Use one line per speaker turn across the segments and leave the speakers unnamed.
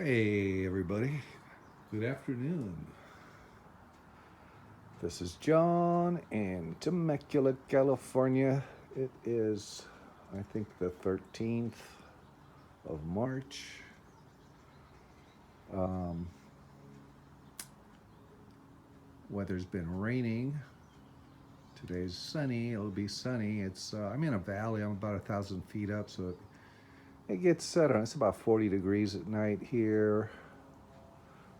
Hey everybody, good afternoon. This is John in Temecula, California. It is, I think, the 13th of March. Um, Weather's been raining. Today's sunny. It'll be sunny. I'm in a valley. I'm about 1,000 feet up, so it gets, I don't know, it's about 40 degrees at night here.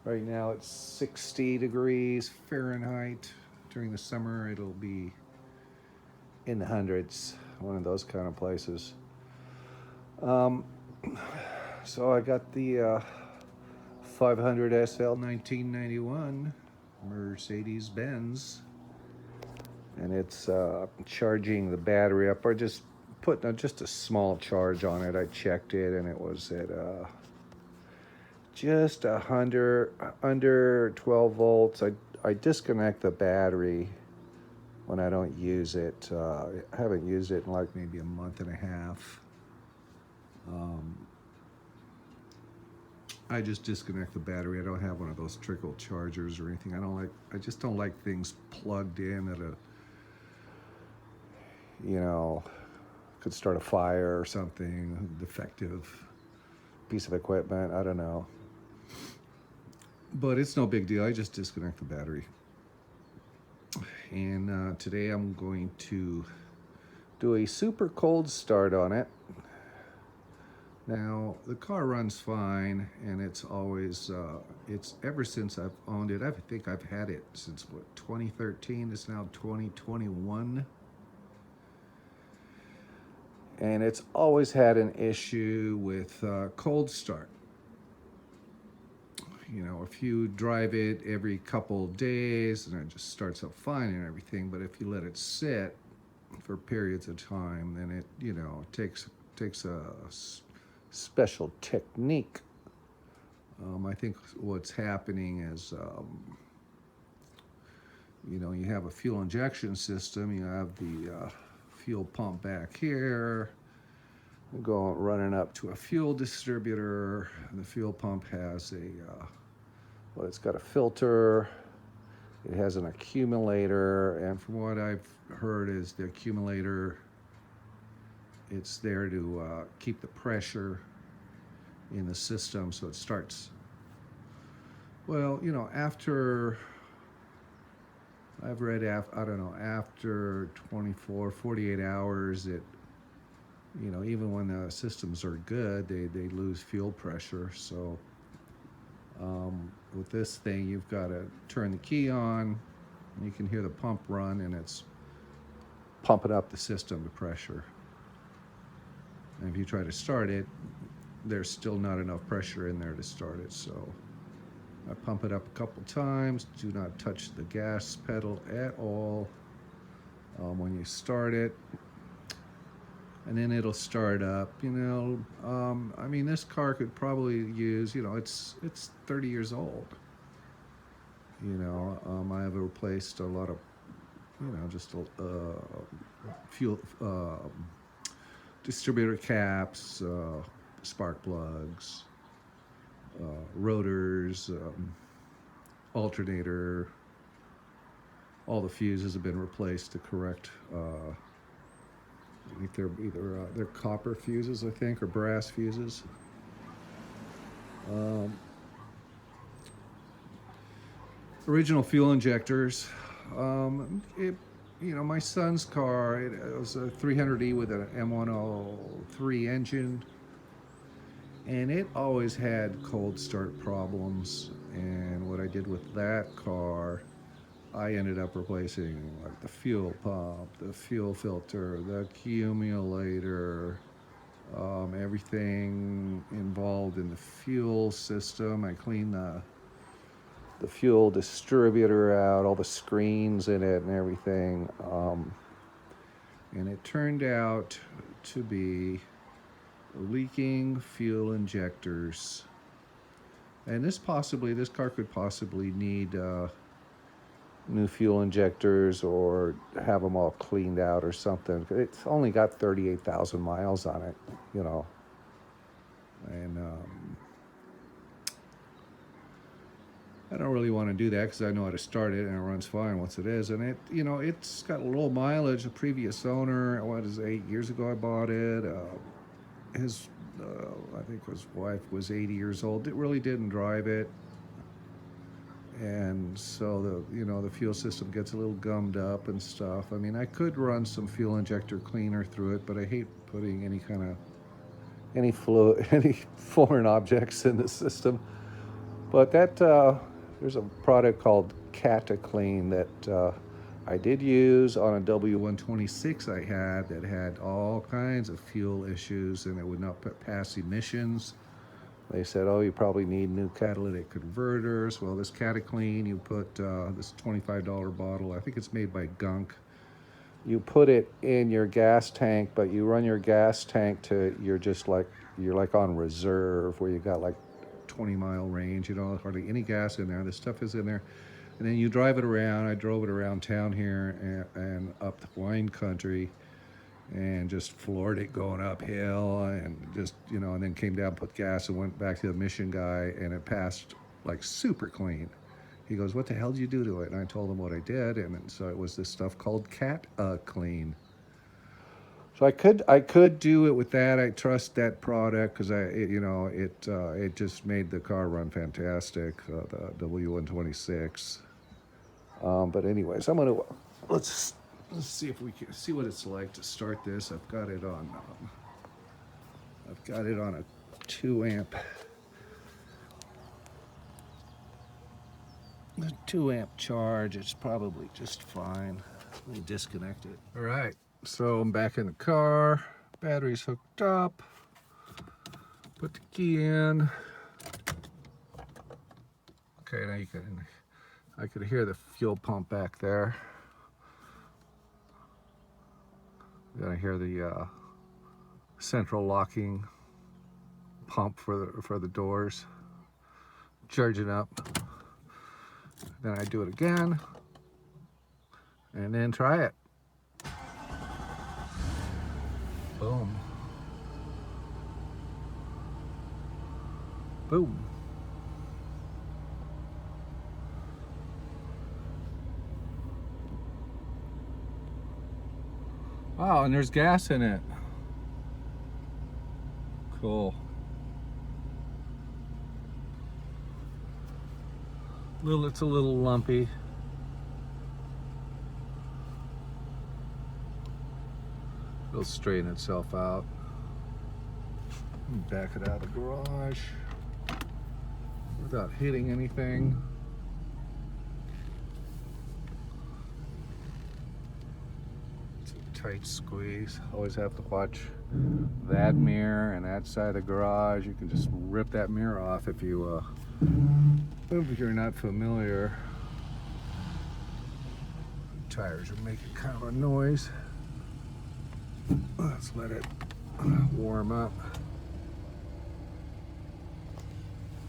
Right now it's 60 degrees Fahrenheit. During the summer, it'll be in the hundreds, one of those kind of places. Um, so I got the 500 SL 1991 Mercedes Benz, and it's charging the battery up, or just putting just a small charge on it. I checked it, and it was at just under 12 volts. I disconnect the battery when I don't use it. I haven't used it in like maybe a month and a half. I just disconnect the battery. I don't have one of those trickle chargers or anything. I just don't like things plugged in at a, could start a fire or something, defective piece of equipment. I don't know. But it's no big deal. I just disconnect the battery. And today I'm going to do a super cold start on it. Now, the car runs fine, and it's always, it's ever since I've owned it. I think I've had it since, 2013? It's now 2021. And it's always had an issue with cold start. If you drive it every couple days, and it just starts up fine and everything, but if you let it sit for periods of time, then it takes a special technique. I think what's happening is, you have a fuel injection system. You have the fuel pump back here. Running up to a fuel distributor. And the fuel pump has it's got a filter. It has an accumulator, and from what I've heard is the accumulator, it's there to keep the pressure in the system, so it starts, after, I've read, after 24, 48 hours, even when the systems are good, they lose fuel pressure. So with this thing, you've got to turn the key on, and you can hear the pump run, and it's pumping up the system to pressure. And if you try to start it, there's still not enough pressure in there to start it. So I pump it up a couple times. Do not touch the gas pedal at all when you start it. And then it'll start up. This car could probably use, it's 30 years old. I have replaced a lot of, just fuel distributor caps, spark plugs, rotors, alternator. All the fuses have been replaced to correct. I think they're copper fuses, I think, or brass fuses. Original fuel injectors. My son's car, it was a 300E with an M119 engine, and it always had cold start problems. And what I did with that car, I ended up replacing like the fuel pump, the fuel filter, the accumulator, everything involved in the fuel system. I cleaned the fuel distributor out, all the screens in it and everything. And it turned out to be leaking fuel injectors. And this car could possibly need new fuel injectors, or have them all cleaned out or something. It's only got 38,000 miles on it, And I don't really want to do that because I know how to start it and it runs fine once it is. And it, you know, it's got a low mileage. The previous owner, what is it, 8 years ago I bought it. His, I think his wife was 80 years old. It really didn't drive it. And so the fuel system gets a little gummed up and stuff. I mean, I could run some fuel injector cleaner through it, but I hate putting any fluid, any foreign objects in the system. But there's a product called Cataclean that I did use on a W126 I had that had all kinds of fuel issues, and it would not pass emissions. They said, oh, you probably need new catalytic converters. Well, this Cataclean, you put this $25 bottle, I think it's made by Gunk. You put it in your gas tank, but you run your gas tank to, you're like on reserve, where you got like 20-mile range, hardly any gas in there. This stuff is in there. And then you drive it around. I drove it around town here and up the wine country, and just floored it going uphill, and just, and then came down, put gas, and went back to the mission guy, and it passed like super clean. He goes, what the hell did you do to it? And I told him what I did, and so it was this stuff called Clean. So I could do it with that. I trust that product because it just made the car run fantastic, the W126. But anyways, let's see if we can see what it's like to start this. I've got it on a 2-amp. The 2-amp charge. It's probably just fine. Let me disconnect it. All right, so I'm back in the car. Battery's hooked up. Put the key in. Okay, now I could hear the fuel pump back there. Then I hear the central locking pump for the doors charging up. Then I do it again, and then try it. Boom. Boom. Wow, and there's gas in it. Cool. It's a little lumpy. It'll straighten itself out. Back it out of the garage without hitting anything. It's a tight squeeze. Always have to watch that mirror and that side of the garage. You can just rip that mirror off if you're not familiar. Tires are making kind of a noise. Let's let it warm up.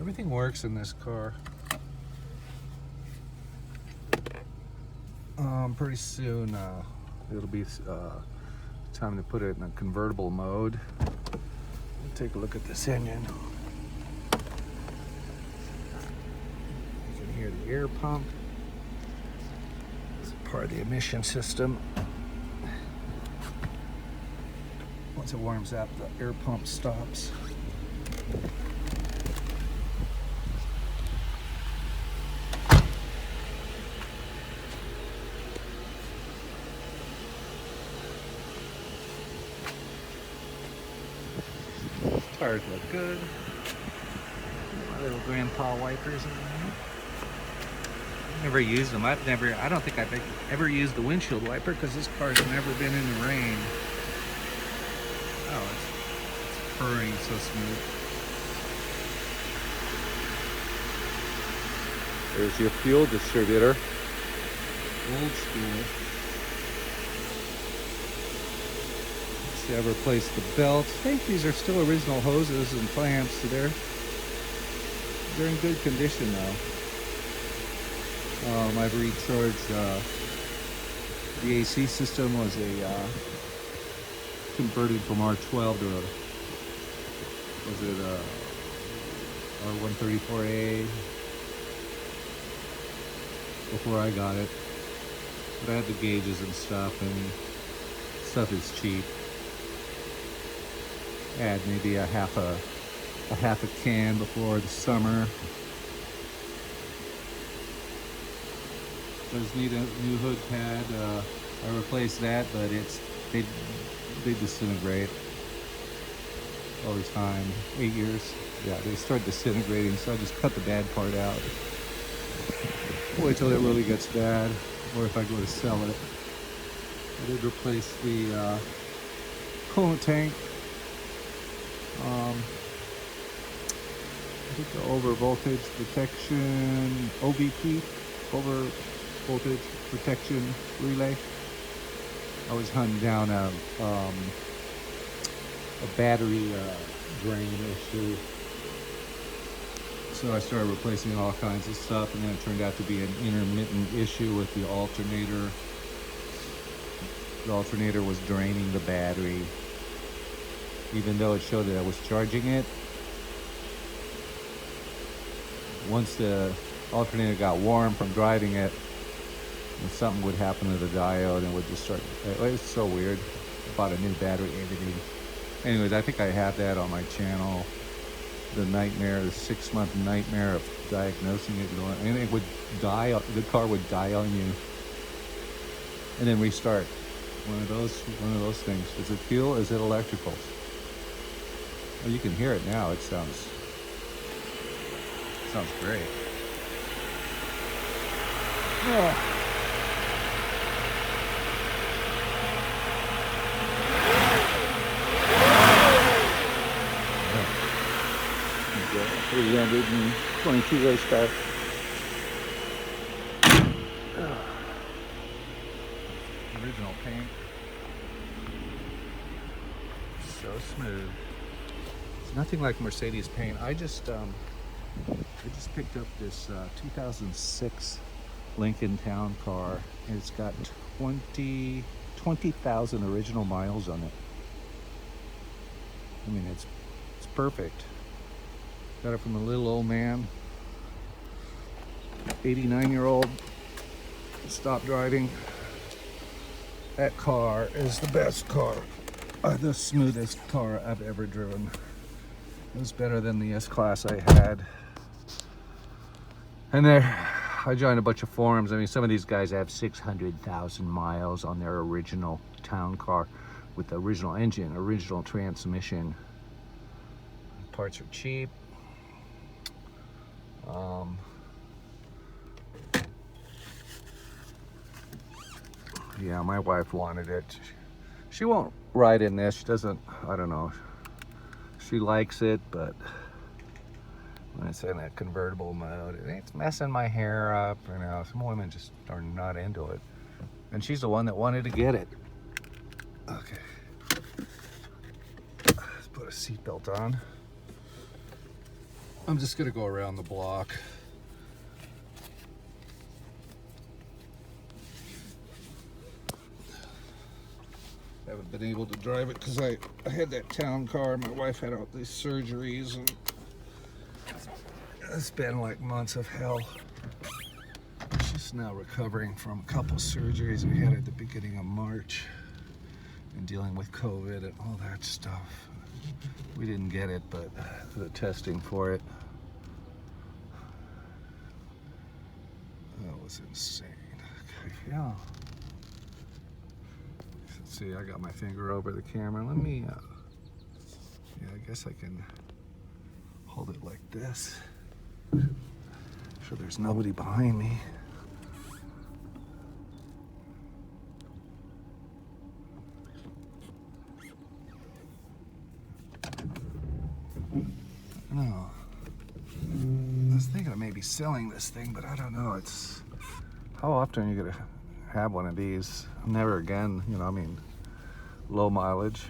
Everything works in this car. Pretty soon it'll be time to put it in a convertible mode. Take a look at this engine. You can hear the air pump. It's part of the emission system. Once it warms up, the air pump stops. Tires look good. My little grandpa wipers in there. Never used them. I don't think I've ever used the windshield wiper because this car's never been in the rain. Oh, it's purring so smooth. There's your fuel distributor. Old school. See, I've replaced the belts. I think these are still original hoses and clamps, so they're in good condition now. I've recharged the AC system. Was converted from R12 to R134A. before I got it. But I had the gauges and stuff, and stuff is cheap. Add maybe a half a can before the summer. Does need a new hood pad. I replaced that, but they disintegrate all the time. 8 years. Yeah, they start disintegrating, so I just cut the bad part out. Wait till it really gets bad, or if I go to sell it. I did replace the coolant tank. I think the over voltage protection, OVP, over voltage protection relay. I was hunting down a battery drain issue. So I started replacing all kinds of stuff, and then it turned out to be an intermittent issue with the alternator. The alternator was draining the battery, even though it showed that I was charging it. Once the alternator got warm from driving it, and something would happen to the diode and would just start. It was so weird. I bought a new battery, everything. Anyways, I think I have that on my channel. The nightmare, the 6-month nightmare of diagnosing it, and it would die. The car would die on you, and then restart. One of those things. Is it fuel? Is it electrical? Well, you can hear it now. It sounds great. Yeah. Yeah. 322 horsepower. Original paint. So smooth. It's nothing like Mercedes paint. I just picked up this 2006 Lincoln Town Car, and it's got 20,000 original miles on it. I mean, it's perfect. Got it from a little old man, 89-year-old. Stopped driving. That car is the best car, the smoothest car I've ever driven. It was better than the S-Class I had. And there, I joined a bunch of forums. I mean, some of these guys have 600,000 miles on their original town car with the original engine, original transmission. Parts are cheap. Yeah, my wife wanted it. She won't ride in this. She doesn't, I don't know. She likes it, but when it's in that convertible mode, it's messing my hair up. You know, some women just are not into it. And she's the one that wanted to get it. Okay. Let's put a seatbelt on. I'm just gonna go around the block. Haven't been able to drive it because I had that town car. My wife had all these surgeries, and it's been like months of hell. She's now recovering from a couple surgeries we had at the beginning of March, and dealing with COVID and all that stuff. We didn't get it, but the testing for it, that was insane. Okay, yeah. See, I got my finger over the camera. Let me, yeah, I guess I can hold it like this. So there's nobody behind me. No. I was thinking of maybe selling this thing, but I don't know. It's, how often are you gonna have one of these? Never again, you know, I mean, low mileage.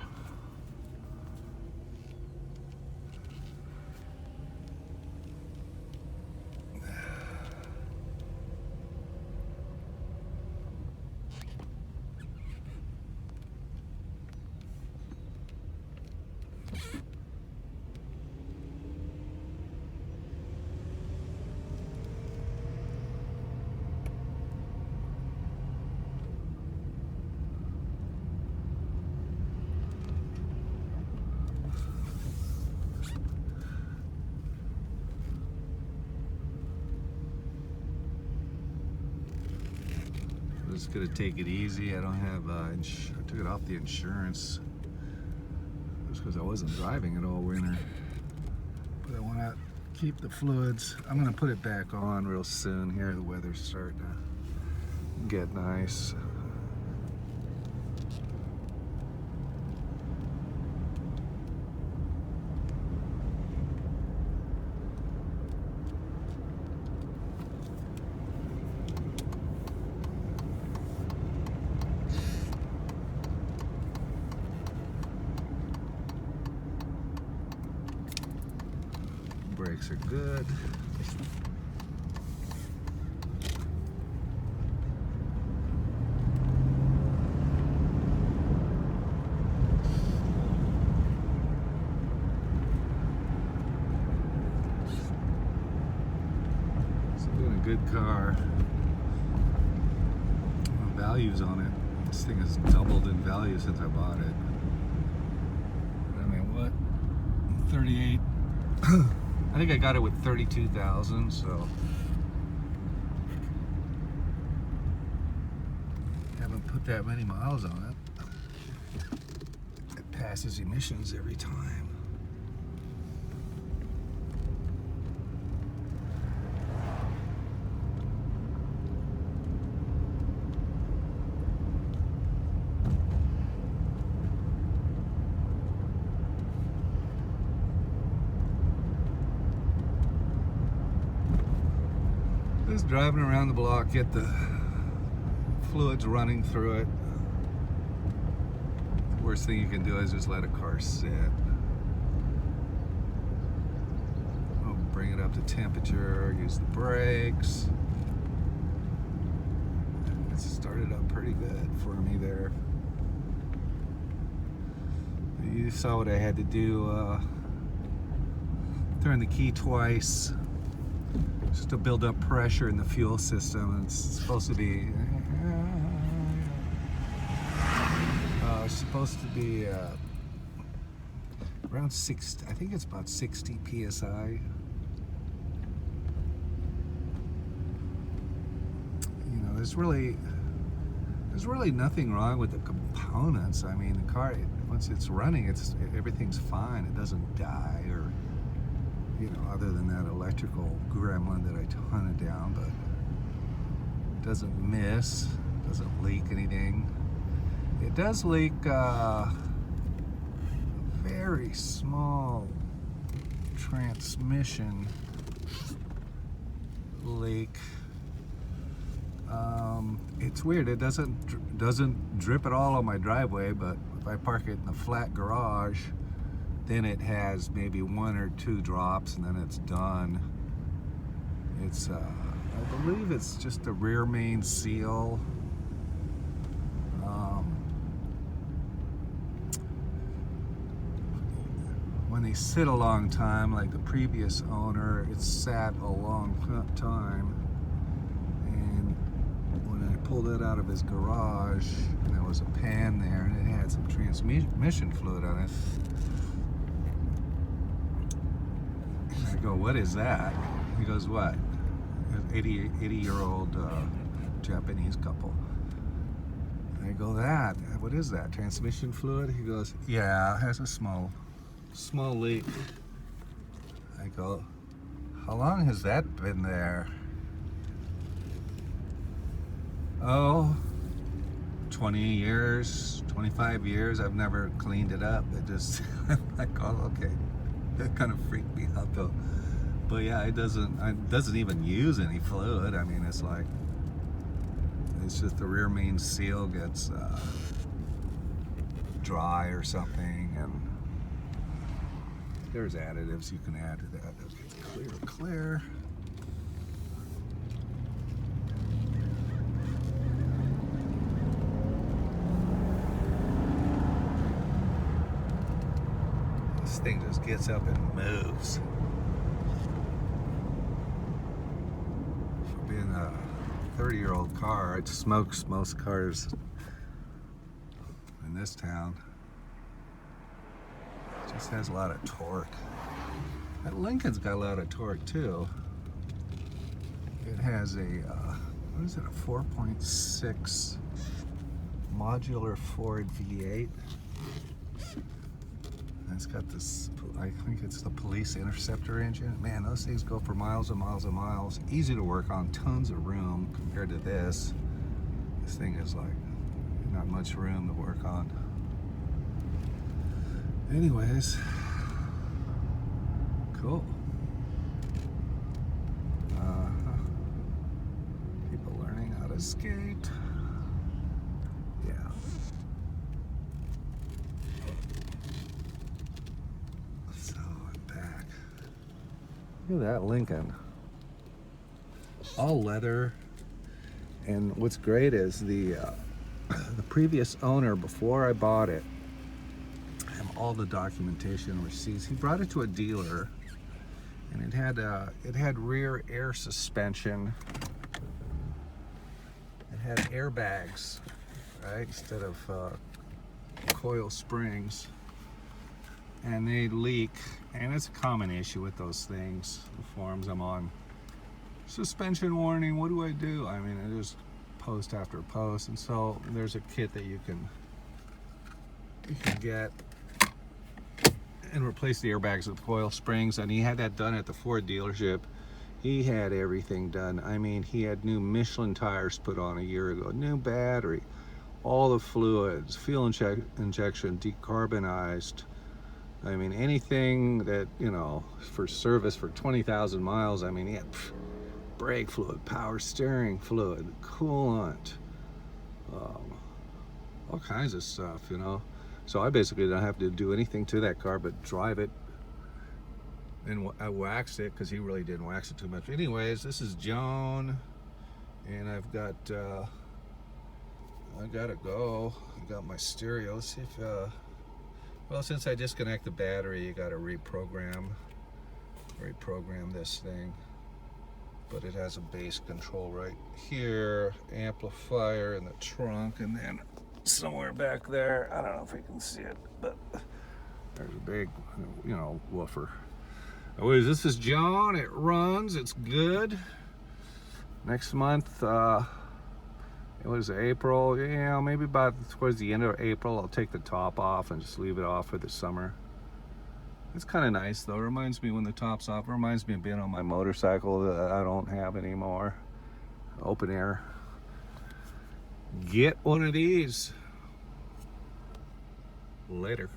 just gonna take it easy. I don't have, I took it off the insurance just because I wasn't driving it all winter. But I want to keep the fluids. I'm gonna put it back on real soon here. The weather's starting to get nice. Brakes are good. It's been a good car. Values on it. This thing has doubled in value since I bought it. I mean, what? 38. I think I got it with 32,000, so haven't put that many miles on it. It passes emissions every time. Just driving around the block, get the fluids running through it. The worst thing you can do is just let a car sit. I'll bring it up to temperature, use the brakes. It started up pretty good for me there. You saw what I had to do, turn the key twice. Just to build up pressure in the fuel system. It's supposed to be around 60. I think it's about 60 psi. You know, there's really nothing wrong with the components. I mean, the car, once it's running, everything's fine. It doesn't die or, you know, other than that electrical gremlin that I hunted down, but it doesn't miss, doesn't leak anything. It does leak a very small transmission leak. It's weird. It doesn't drip at all on my driveway, but if I park it in the flat garage, then it has maybe 1 or 2 drops and then it's done. It's, I believe it's just a rear main seal. When they sit a long time, like the previous owner, it sat a long time. And when I pulled it out of his garage, there was a pan there and it had some transmission fluid on it. I go, what is that? He goes, what? 80-year-old Japanese couple. I go, what is that? Transmission fluid? He goes, yeah, it has a small leak. I go, how long has that been there? Oh, 20 years, 25 years. I've never cleaned it up. It just, I'm like, oh, okay. That kind of freaked me out though. But yeah, it doesn't even use any fluid. I mean, it's like, it's just the rear main seal gets dry or something, and there's additives you can add to that. That gets clear. This thing just gets up and moves. For being a 30-year-old car, it smokes most cars in this town. It just has a lot of torque. That Lincoln's got a lot of torque too. It has a what is it, a 4.6 modular Ford V8. And it's got this, I think it's the police interceptor engine. Man, those things go for miles and miles and miles. Easy to work on, tons of room compared to this. This thing is like not much room to work on. Anyways, cool. People learning how to skate. Yeah. So I'm back. Look at that Lincoln. All leather. And what's great is the previous owner, before I bought it, I have all the documentation, receipts. He brought it to a dealer, and it had rear air suspension. It had airbags, right, instead of coil springs, and they leak. And it's a common issue with those things. The forums I'm on. Suspension warning, what do I do? I mean, it is post after post, and so there's a kit that you can get and replace the airbags with coil springs, and he had that done at the Ford dealership. He had everything done. I mean, he had new Michelin tires put on a year ago, new battery, all the fluids, fuel injection, decarbonized. I mean, anything that, you know, for service for 20,000 miles, I mean, he had brake fluid, power steering fluid, coolant, all kinds of stuff, you know. So I basically don't have to do anything to that car but drive it, and I waxed it because he really didn't wax it too much. Anyways, this is Joan, and I've got I gotta go. I got my stereo. Let's see if well, since I disconnect the battery, you gotta reprogram this thing. But it has a bass control right here, amplifier in the trunk, and then somewhere back there, I don't know if you can see it, but there's a big, you know, woofer. Anyways, this is John. It runs, it's good. Next month, what is it, April? Yeah, maybe about towards the end of April, I'll take the top off and just leave it off for the summer. It's kind of nice though. It reminds me when the top's off. It reminds me of being on my motorcycle that I don't have anymore. Open air. Get one of these. Later.